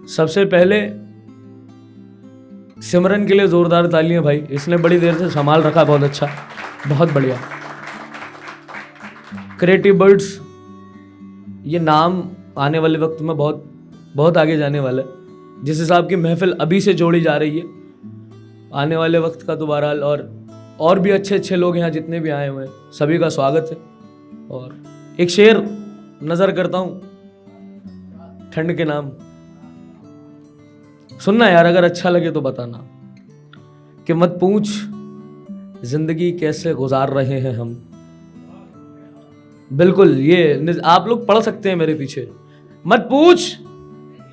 सबसे पहले सिमरन के लिए जोरदार तालियां भाई, इसने बड़ी देर से संभाल रखा, बहुत अच्छा, बहुत बढ़िया। क्रिएटिव बर्ड्स, ये नाम आने वाले वक्त में बहुत बहुत आगे जाने वाला है। जिस हिसाब की महफिल अभी से जोड़ी जा रही है, आने वाले वक्त का तो बहरहाल और भी अच्छे अच्छे लोग यहाँ जितने भी आए हुए हैं सभी का स्वागत है। और एक शेर नजर करता हूँ ठंड के नाम, सुनना यार, अगर अच्छा लगे तो बताना। कि मत पूछ जिंदगी कैसे गुजार रहे हैं हम। बिल्कुल, ये आप लोग पढ़ सकते हैं मेरे पीछे। मत पूछ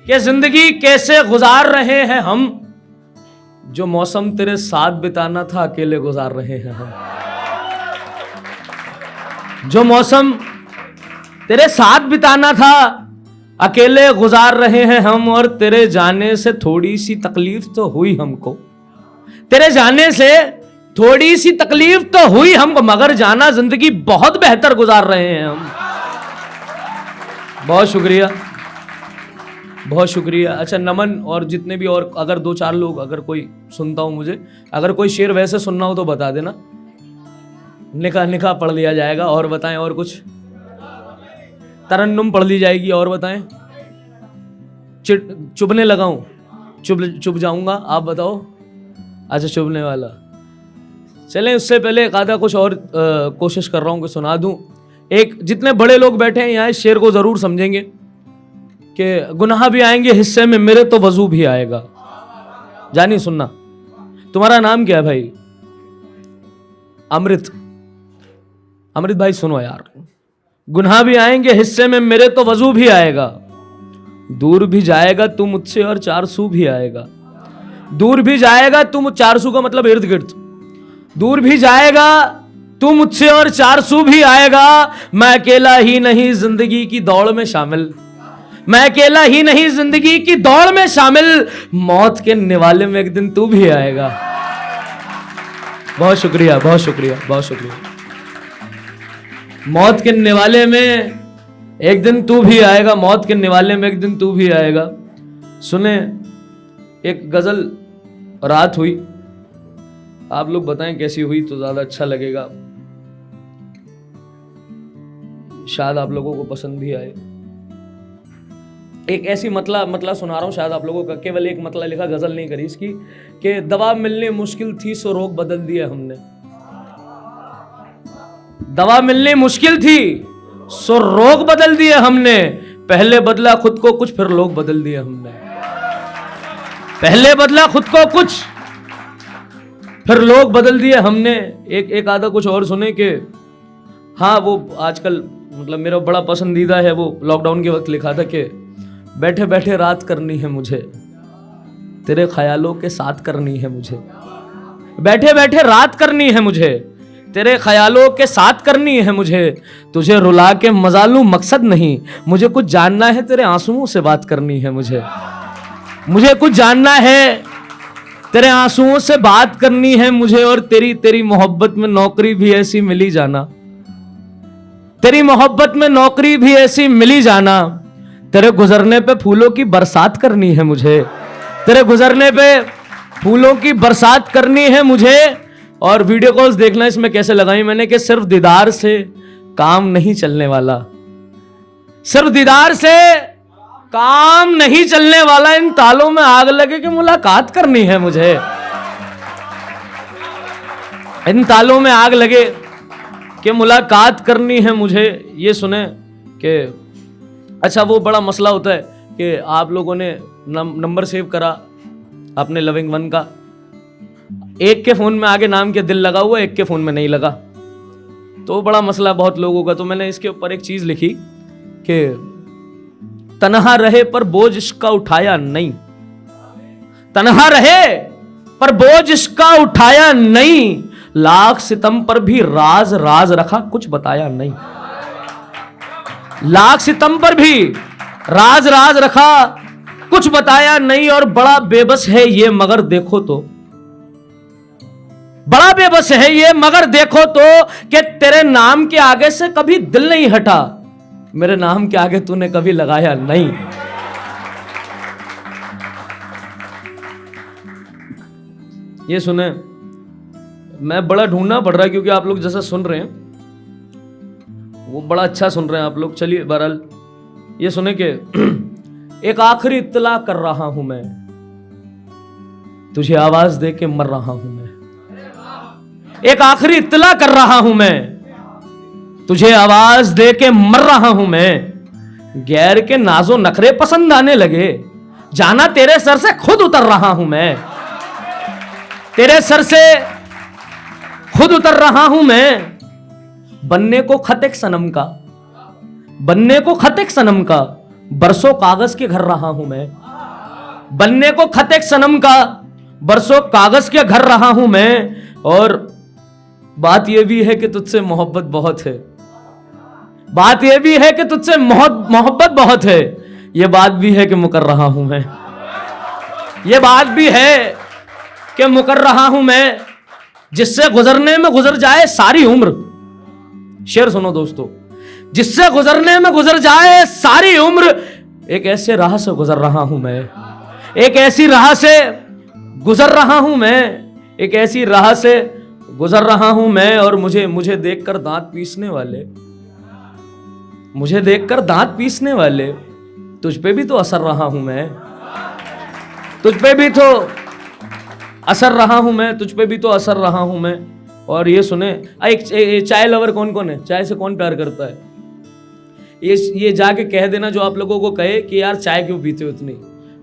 कि जिंदगी कैसे गुजार रहे हैं हम, जो मौसम तेरे साथ बिताना था अकेले गुजार रहे हैं हम। जो मौसम तेरे साथ बिताना था अकेले गुजार रहे हैं हम। और तेरे जाने से थोड़ी सी तकलीफ तो हुई हमको, तेरे जाने से थोड़ी सी तकलीफ तो हुई हमको, मगर जाना जिंदगी बहुत बेहतर गुजार रहे हैं हम। बहुत शुक्रिया, बहुत शुक्रिया। अच्छा, नमन और जितने भी और अगर 2-4 लोग, अगर कोई सुनता हूं मुझे, अगर कोई शेर वैसे सुनना हो तो बता देना, निकाह पढ़ लिया जाएगा। और बताएं, और कुछ तरन्नुम पढ़ ली जाएगी। और बताएं, चुभने लगाऊं, चुभ जाऊंगा, आप बताओ। अच्छा, चुभने वाला। चलें, उससे पहले एक आधा कुछ और कोशिश कर रहा हूं कि सुना दूं। एक, जितने बड़े लोग बैठे हैं यहाँ, इस शेर को जरूर समझेंगे कि गुनाह भी आएंगे हिस्से में मेरे तो वजू भी आएगा। जानी सुनना। तुम्हारा नाम क्या है भाई? अमृत। अमृत भाई सुनो यार, गुनाह भी आएंगे हिस्से में मेरे तो वजू भी आएगा। दूर भी जाएगा तू मुझसे और 400 भी आएगा। दूर भी जाएगा तू, 400 का मतलब इर्द गिर्द। दूर भी जाएगा तू मुझसे और 400 भी आएगा। मैं अकेला ही नहीं जिंदगी की दौड़ में शामिल, मैं अकेला ही नहीं जिंदगी की दौड़ में शामिल। मौत के निवाले में एक दिन तू भी आएगा। बहुत शुक्रिया, बहुत शुक्रिया, बहुत शुक्रिया। मौत के निवाले में एक दिन तू भी आएगा, मौत के निवाले में एक दिन तू भी आएगा। सुने, एक गजल रात हुई, आप लोग बताएं कैसी हुई तो ज्यादा अच्छा लगेगा, शायद आप लोगों को पसंद भी आए। एक ऐसी मतला सुना रहा हूं, शायद आप लोगों का। केवल एक मतला लिखा, गजल नहीं करी इसकी, कि दवा मिलनी मुश्किल थी सो रोग बदल दिया हमने। दवा मिलनी मुश्किल थी सो रोग बदल दिए हमने। पहले बदला खुद को कुछ, फिर लोग बदल दिए हमने। पहले बदला खुद को कुछ, फिर लोग बदल दिए हमने। एक आधा कुछ और सुने कि हाँ, वो आजकल मतलब मेरा बड़ा पसंदीदा है, वो लॉकडाउन के वक्त लिखा था कि बैठे बैठे रात करनी है मुझे, तेरे ख्यालों के साथ करनी है मुझे। बैठे बैठे रात करनी है मुझे, तेरे ख्यालों के साथ करनी है मुझे। तुझे रुला के मजा लूं मकसद नहीं, मुझे कुछ जानना है तेरे आंसुओं से बात करनी है मुझे। मुझे कुछ जानना है तेरे आंसुओं से बात करनी है मुझे। और तेरी मोहब्बत में नौकरी भी ऐसी मिली जाना, तेरी मोहब्बत में नौकरी भी ऐसी मिली जाना। तेरे गुजरने पे फूलों की बरसात करनी है मुझे, तेरे गुजरने पे फूलों की बरसात करनी है मुझे। और वीडियो कॉल्स देखना इसमें कैसे लगाई मैंने, कि सिर्फ दीदार से काम नहीं चलने वाला, सिर्फ दीदार से काम नहीं चलने वाला। इन तालों में आग लगे कि मुलाकात करनी है मुझे, इन तालों में आग लगे कि मुलाकात करनी है मुझे। ये सुने कि अच्छा, वो बड़ा मसला होता है कि आप लोगों ने नंबर सेव करा अपने लविंग वन का, एक के फोन में आगे नाम के दिल लगा हुआ, एक के फोन में नहीं लगा, तो बड़ा मसला बहुत लोगों का। तो मैंने इसके ऊपर एक चीज लिखी कि तन्हा रहे पर बोझ इसका उठाया नहीं, तन्हा रहे पर बोझ इसका उठाया नहीं। लाख सितम पर भी राज राज रखा कुछ बताया नहीं, लाख सितम पर भी राज राज रखा कुछ बताया नहीं। और बड़ा बेबस है ये मगर देखो तो, बड़ा बेबस है ये मगर देखो तो, कि तेरे नाम के आगे से कभी दिल नहीं हटा, मेरे नाम के आगे तूने कभी लगाया नहीं। ये सुने, मैं बड़ा ढूंढना पड़ रहा है क्योंकि आप लोग जैसा सुन रहे हैं वो बड़ा अच्छा सुन रहे हैं आप लोग। चलिए बहरहाल ये सुने कि एक आखिरी इत्तला कर रहा हूं मैं, तुझे आवाज दे के मर रहा हूं मैं। एक आखिरी इत्तला कर रहा हूं मैं, तुझे आवाज दे के मर रहा हूं मैं। गैर के नाजो नखरे पसंद आने लगे, जाना तेरे सर से खुद उतर रहा हूं मैं। तेरे सर से खुद उतर रहा हूं मैं। बनने को खत एक सनम का, बनने को खत एक सनम का, बरसों कागज के घर रहा हूं मैं। बनने को खत एक सनम का, बरसों कागज के घर रहा हूं मैं। और बात यह भी है कि तुझसे मोहब्बत बहुत है, बात यह भी है कि तुझसे मोहब्बत बहुत है। यह बात भी है कि मुकर रहा हूं मैं, यह बात भी है कि मुकर रहा हूं मैं। जिससे गुजरने में गुजर जाए सारी उम्र, शेर सुनो दोस्तों, जिससे गुजरने में गुजर जाए सारी उम्र, एक ऐसे राह से गुजर रहा हूं मैं। एक ऐसी राह से गुजर रहा हूं मैं, एक ऐसी राह से गुजर रहा हूं मैं। और मुझे देखकर दांत पीसने वाले, मुझे देखकर दांत पीसने वाले, तुझ पे भी तो असर रहा हूं मैं। तुझ पे भी तो असर रहा हूं मैं, तुझ पे भी तो असर रहा हूं मैं। और ये सुने, एक चाय लवर कौन कौन है? चाय से कौन प्यार करता है? ये जाके कह देना जो आप लोगों को कहे कि यार चाय क्यों पीते हो इतनी।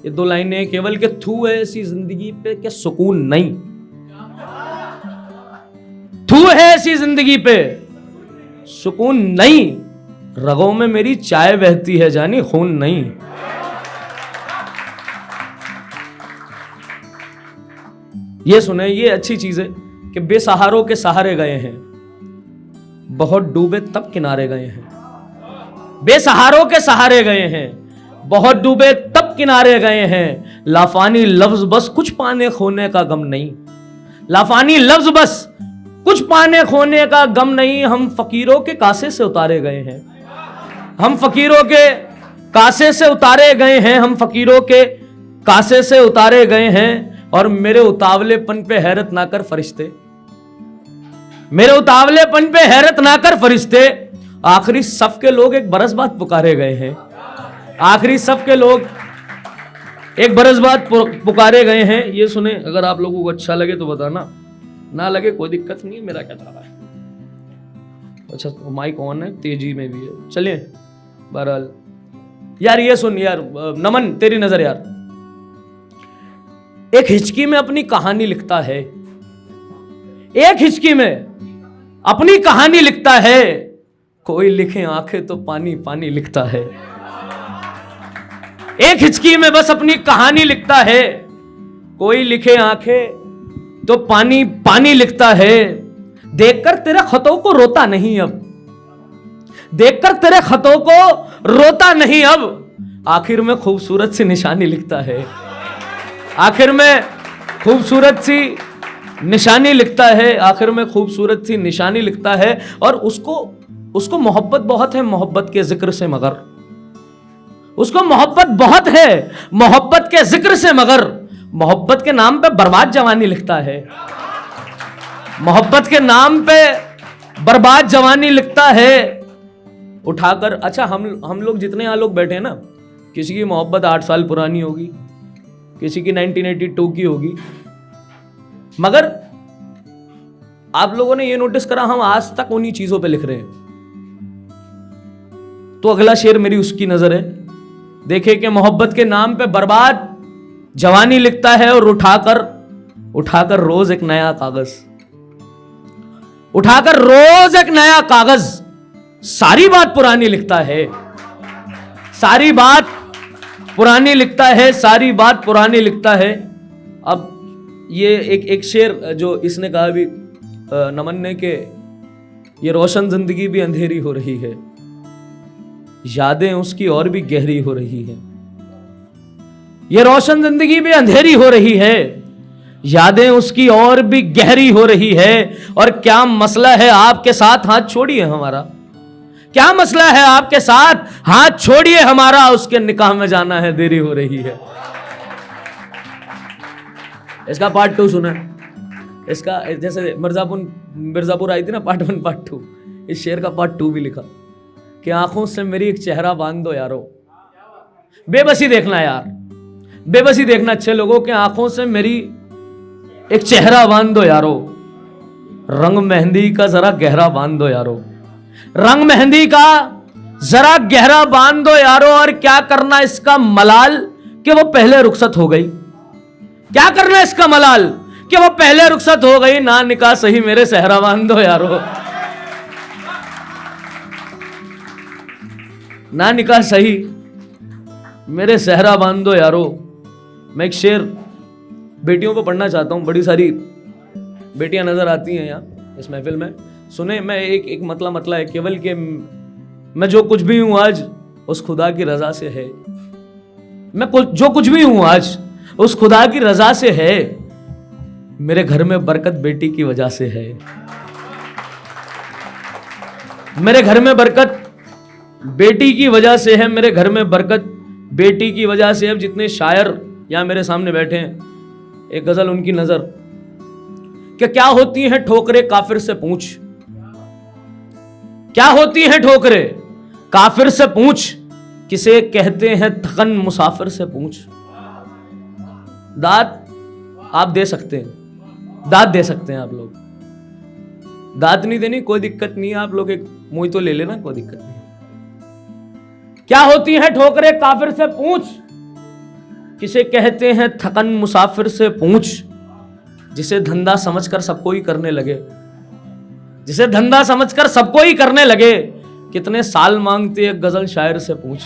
ये दो लाइनें केवल के थू है ऐसी जिंदगी पे कि सुकून नहीं, थू है ऐसी जिंदगी पे सुकून नहीं। रगों में मेरी चाय बहती है जानी, खून नहीं। ये सुने, ये अच्छी चीज है कि बेसहारों के सहारे गए हैं, बहुत डूबे तब किनारे गए हैं। बेसहारों के सहारे गए हैं, बहुत डूबे तब किनारे गए हैं। लाफानी लफ्ज बस कुछ पाने खोने का गम नहीं, लाफानी लफ्ज बस कुछ पाने खोने का गम नहीं। हम फकीरों के कासे से उतारे गए हैं, हम फकीरों के कासे से उतारे गए हैं, हम फकीरों के कासे से उतारे गए हैं। और मेरे उतावलेपन पे हैरत ना कर फरिश्ते, मेरे उतावलेपन पे हैरत ना कर फरिश्ते। आखिरी सफ के लोग एक बरस बाद पुकारे गए हैं, आखिरी सफ के लोग एक बरस बाद पुकारे गए हैं। ये सुने, अगर आप लोगों को अच्छा लगे तो बताना, ना लगे कोई दिक्कत नहीं है, मेरा क्या था है। अच्छा माइक ऑन है, तेजी में भी है। चलिए बहरहाल यार ये सुन यार, नमन तेरी नजर यार, एक हिचकी में अपनी कहानी लिखता है, एक हिचकी में अपनी कहानी लिखता है। कोई लिखे आंखें तो पानी पानी लिखता है। एक हिचकी में बस अपनी कहानी लिखता है, कोई लिखे आंखें तो पानी पानी लिखता है। देखकर तेरे खतों को रोता नहीं अब, देखकर तेरे खतों को रोता नहीं अब। आखिर में खूबसूरत सी निशानी लिखता है, आखिर में खूबसूरत सी निशानी लिखता है, आखिर में खूबसूरत सी निशानी लिखता है। और उसको मोहब्बत बहुत है मोहब्बत के जिक्र से, मगर उसको मोहब्बत बहुत है मोहब्बत के जिक्र से, मगर मोहब्बत के नाम पे बर्बाद जवानी लिखता है, मोहब्बत के नाम पे बर्बाद जवानी लिखता है। उठाकर, अच्छा हम लोग जितने यहाँ लोग बैठे हैं ना, किसी की मोहब्बत 8 साल पुरानी होगी, किसी की 1982 की होगी, मगर आप लोगों ने ये नोटिस करा हम आज तक उन्हीं चीजों पे लिख रहे हैं। तो अगला शेर मेरी उसकी नजर है। देखे कि मोहब्बत के नाम पे बर्बाद जवानी लिखता है, और उठाकर रोज एक नया कागज, उठाकर रोज एक नया कागज, सारी बात पुरानी लिखता है, सारी बात पुरानी लिखता है, सारी बात पुरानी लिखता है। अब ये एक शेर जो इसने कहा भी नमन ने, के ये रोशन जिंदगी भी अंधेरी हो रही है, यादें उसकी और भी गहरी हो रही है। ये रोशन जिंदगी भी अंधेरी हो रही है, यादें उसकी और भी गहरी हो रही है। और क्या मसला है आपके साथ, हाथ छोड़िए हमारा, क्या मसला है आपके साथ, हाथ छोड़िए हमारा, उसके निकाह में जाना है देरी हो रही है। इसका पार्ट 2 सुना, इसका जैसे मिर्जापुर आई थी ना पार्ट 1 पार्ट 2, इस शेर का पार्ट 2 भी लिखा कि आंखों से मेरी एक चेहरा बांध दो यारो। बेबसी देखना यार, बेबसी देखना अच्छे लोगों के, आंखों से मेरी एक चेहरा बांध दो यारो, रंग मेहंदी का जरा गहरा बांध दो यारो, रंग मेहंदी का जरा गहरा बांध दो यारो। और क्या करना इसका मलाल कि वो पहले रुखसत हो गई, क्या करना इसका मलाल कि वो पहले रुखसत हो गई, ना निकाह सही मेरे सहरा बांध दो यारो, ना निकाह सही मेरे सहरा बांध दो यारो। मैं एक शेर बेटियों को पढ़ना चाहता हूं, बड़ी सारी बेटियां नजर आती हैं यहाँ इस महफिल में। सुने, मैं एक मतला है केवल कि मैं जो कुछ भी हूं आज उस खुदा की रजा से है, मैं जो कुछ भी हूं आज उस खुदा की रजा से है, मेरे घर में बरकत बेटी की वजह से है, मेरे घर में बरकत बेटी की वजह से है, मेरे घर में बरकत बेटी की वजह से। अब जितने शायर यहां मेरे सामने बैठे हैं, एक गजल उनकी नजर कि क्या होती हैं ठोकरें काफिर से पूछ, क्या होती हैं ठोकरें काफिर से पूछ, किसे कहते हैं थकन मुसाफिर से पूछ। दाद आप दे सकते हैं, दाद दे सकते हैं आप लोग, दाद नहीं देनी कोई दिक्कत नहीं है, आप लोग एक मुंह तो ले लेना कोई दिक्कत नहीं। क्या होती हैं ठोकरें काफिर से पूछ, किसे कहते हैं थकन मुसाफिर से पूछ, जिसे धंधा समझकर सबको ही करने लगे, जिसे धंधा समझकर सबको ही करने लगे, कितने साल मांगते एक गजल शायर से पूछ,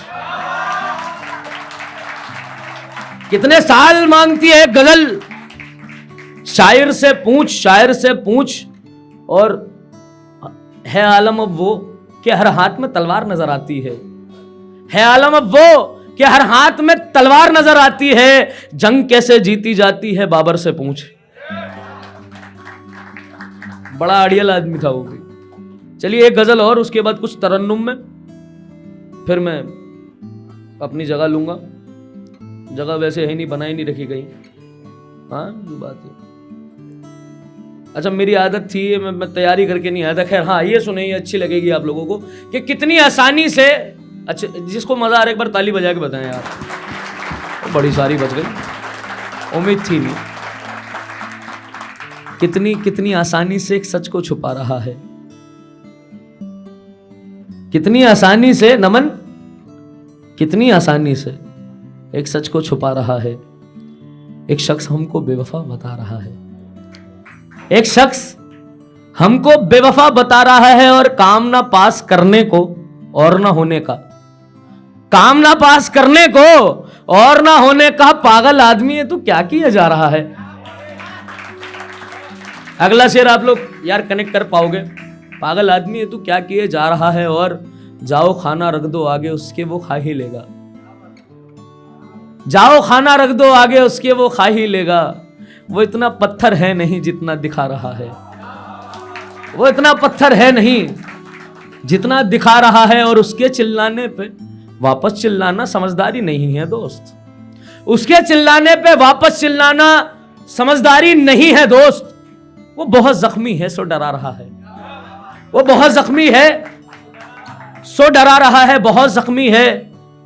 कितने साल मांगती है एक गजल शायर से पूछ, शायर से पूछ। और है आलम अब वो कि हर हाथ में तलवार नजर आती है आलम अब वो कि हर हाथ में तलवार नजर आती है, जंग कैसे जीती जाती है बाबर से पूछ। बड़ा अड़ियल आदमी था वो भी। चलिए एक गजल और, उसके बाद कुछ तरन्नुम में, फिर मैं अपनी जगह लूंगा। जगह वैसे है नहीं, बनाई नहीं रखी गई। हाँ ये बात है। अच्छा मेरी आदत थी, मैं तैयारी करके नहीं आया था। खैर हाँ ये सुनिए, अच्छी लगेगी आप लोगों को कि कितनी आसानी से, अच्छा जिसको मजा आ रहा है एक बार ताली बजा के बताएं यार, तो बड़ी सारी बच गई, उम्मीद थी नहीं। कितनी आसानी से एक सच को छुपा रहा है, कितनी आसानी से नमन, कितनी आसानी से एक सच को छुपा रहा है। एक शख्स हमको बेवफा बता रहा है, एक शख्स हमको बेवफा बता रहा है, और काम ना पास करने को और ना होने का, काम ना पास करने को और ना होने का पागल आदमी है तू, क्या किया जा रहा है। अगला शेर आप लोग यार कनेक्ट कर पाओगे। पागल आदमी है तू क्या किए जा रहा है, और जाओ खाना रख दो आगे उसके वो खा ही लेगा, जाओ खाना रख दो आगे उसके वो खा ही लेगा। वो इतना पत्थर है नहीं जितना दिखा रहा है, वो इतना पत्थर है नहीं जितना दिखा रहा है, और उसके चिल्लाने पे वापस चिल्लाना समझदारी नहीं है दोस्त, उसके चिल्लाने पे वापस चिल्लाना समझदारी नहीं है दोस्त। वो बहुत जख्मी है सो डरा रहा है, वो बहुत जख्मी है सो डरा रहा है, बहुत जख्मी है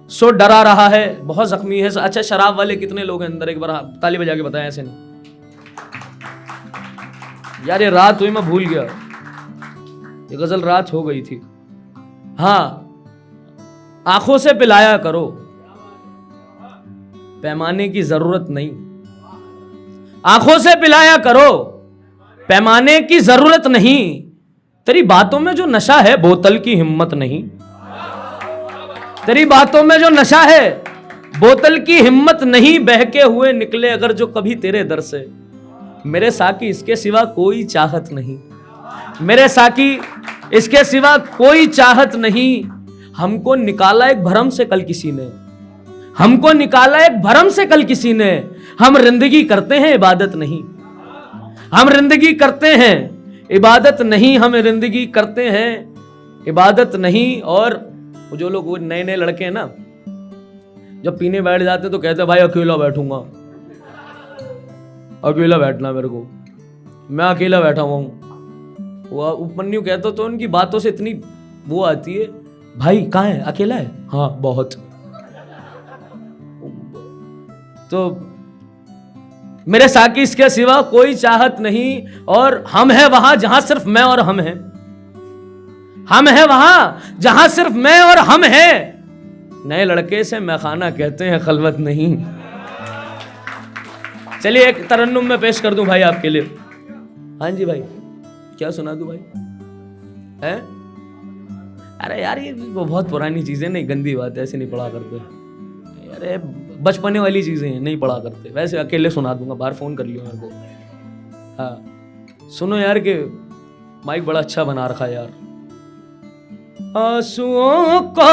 सो डरा रहा है, बहुत जख्मी है। अच्छा शराब वाले कितने लोग हैं अंदर, एक बार ताली बजा के बताएं। ऐसे नहीं यार, ये रात हुई मैं भूल गया, ये गजल रात हो गई थी। हाँ, आंखों से पिलाया करो, पैमाने की जरूरत नहीं, आंखों से पिलाया करो, पैमाने की जरूरत नहीं। तेरी बातों में जो नशा है बोतल की हिम्मत नहीं, तेरी बातों में जो नशा है बोतल की हिम्मत नहीं। बहके हुए निकले अगर जो कभी तेरे दर से, मेरे साकी इसके सिवा कोई चाहत नहीं, मेरे साकी इसके सिवा कोई चाहत नहीं। हमको निकाला एक भरम से कल किसी ने, हमको निकाला एक भरम से कल किसी ने। हम रिंदगी करते हैं इबादत नहीं, हम रिंदगी करते हैं इबादत नहीं, हम रिंदगी करते हैं इबादत नहीं। और जो लोग वो नए नए लड़के हैं ना, जब पीने बैठ जाते तो कहते भाई अकेला बैठूंगा, अकेला बैठना मेरे को, मैं अकेला बैठा हुआ हूँ। वो उपमन्यु कहता तो उनकी बातों से इतनी वो आती है, भाई कहाँ है, अकेला है? हाँ बहुत। तो मेरे साकी इसके सिवा कोई चाहत नहीं, और हम हैं वहां जहां सिर्फ मैं और हम हैं। हम हैं वहां जहां सिर्फ मैं और हम हैं। नए लड़के से मैं खाना कहते हैं, खलवत नहीं। चलिए एक तरन्नुम में पेश कर दूं भाई आपके लिए। हाँ जी भाई, क्या सुना दूं भाई? है? अरे यार ये वो बहुत पुरानी चीजें, नहीं गंदी बात है, ऐसे नहीं पढ़ा करते। अरे बचपने वाली चीजें हैं, नहीं पढ़ा करते। वैसे अकेले सुना दूंगा, बाहर फोन कर लियो मेरे को। हाँ सुनो यार, के माइक बड़ा अच्छा बना रखा है यार। आंसुओं को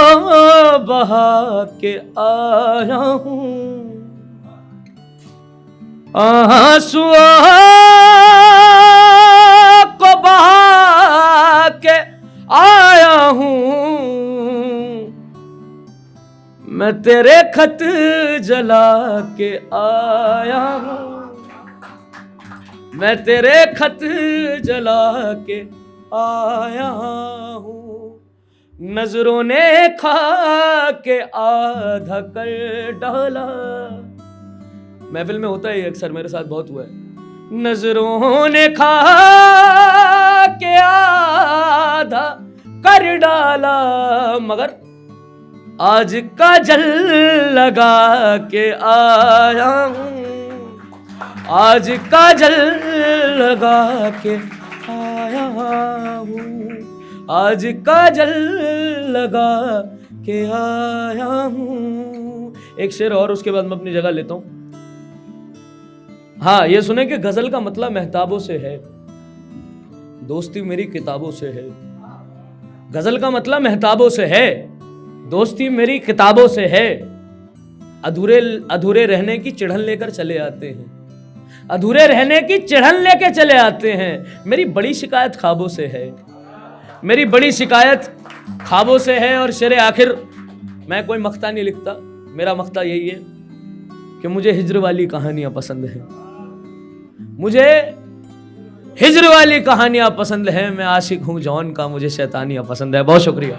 बहा के आया हूं, आंसुओं को बहा के आया हूं, मैं तेरे खत जला के आया हूं, मैं तेरे खत जला के आया हूं, नजरों ने खा के आधा कर डाला। महफिल में होता है अक्सर, मेरे साथ बहुत हुआ है। नजरों ने खा के आधा कर डाला, मगर आज का जल लगा के आया हूं, आज का जल लगा के आया हूं, आज का जल लगा के आया हूं। एक शेर और, उसके बाद मैं अपनी जगह लेता हूं। हाँ ये सुने कि गजल का मतलब मेहताबों से है, दोस्ती मेरी किताबों से है। गजल का मतलब मेहताबों से है, दोस्ती मेरी किताबों से है। अधूरे अधूरे रहने की चिढ़न लेकर चले आते हैं, अधूरे रहने की चिढ़न लेकर चले आते हैं। मेरी बड़ी शिकायत ख्वाबों से है, मेरी बड़ी शिकायत ख्वाबों से है। और शेर आखिर, मैं कोई मख्ता नहीं लिखता, मेरा मख्ता यही है कि मुझे हिज्र वाली कहानियां पसंद हैं, मुझे हिज्र वाली कहानियां पसंद है। मैं आशिक हूं जौन का, मुझे शैतानियां पसंद है। बहुत शुक्रिया।